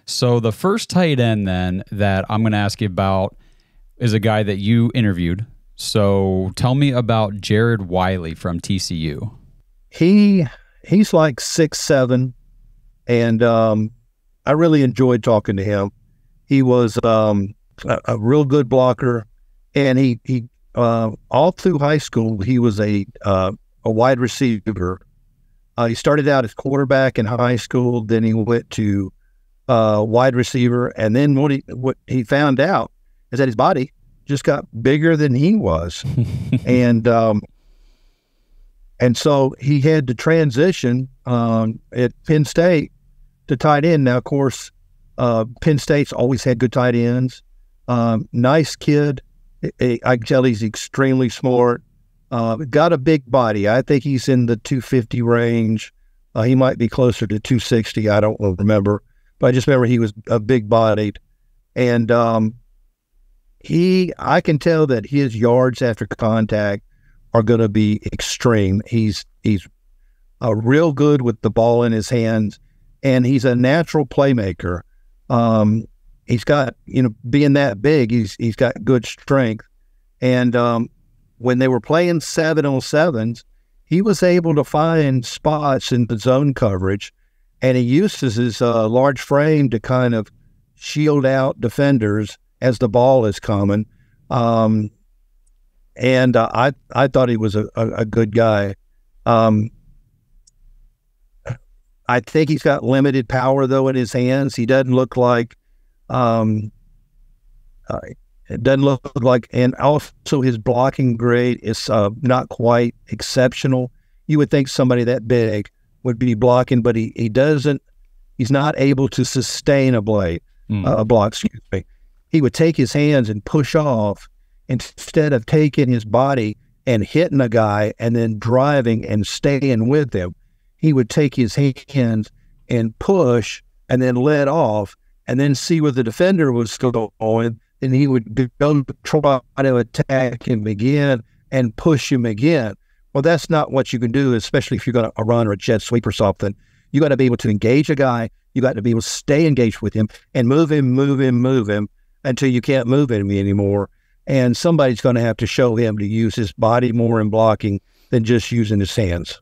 So the first tight end then that I'm going to ask you about is a guy that you interviewed. So tell me about Jared Wiley from TCU. He's like 6'7", and I really enjoyed talking to him. He was a real good blocker, and he all through high school he was a wide receiver. He started out as quarterback in high school, then he went to wide receiver, and then what he found out is that his body just got bigger than he was, and so he had to transition at Penn State to tight end. Now, of course, Penn State's always had good tight ends. Nice kid. I can tell he's extremely smart. Got a big body. I think he's in the 250 range. He might be closer to 260. I don't remember. But I just remember he was a big-bodied. And I can tell that his yards after contact are going to be extreme. He's real good with the ball in his hands, and he's a natural playmaker. He's got, being that big, he's got good strength. And when they were playing 7-on-7s, he was able to find spots in the zone coverage, and he uses his large frame to kind of shield out defenders as the ball is coming. And I thought he was a good guy. I think he's got limited power, though, in his hands. He doesn't look like and also his blocking grade is not quite exceptional. You would think somebody that big would be blocking, but he doesn't. He's not able to sustain a block. Excuse me. He would take his hands and push off instead of taking his body and hitting a guy and then driving and staying with him. He would take his hands and push and then let off and then see where the defender was still going. Then he would go try to attack him again and push him again. Well, that's not what you can do, especially if you're going to run or a jet sweep or something. You got to be able to engage a guy. You got to be able to stay engaged with him and move him until you can't move him anymore. And somebody's going to have to show him to use his body more in blocking than just using his hands.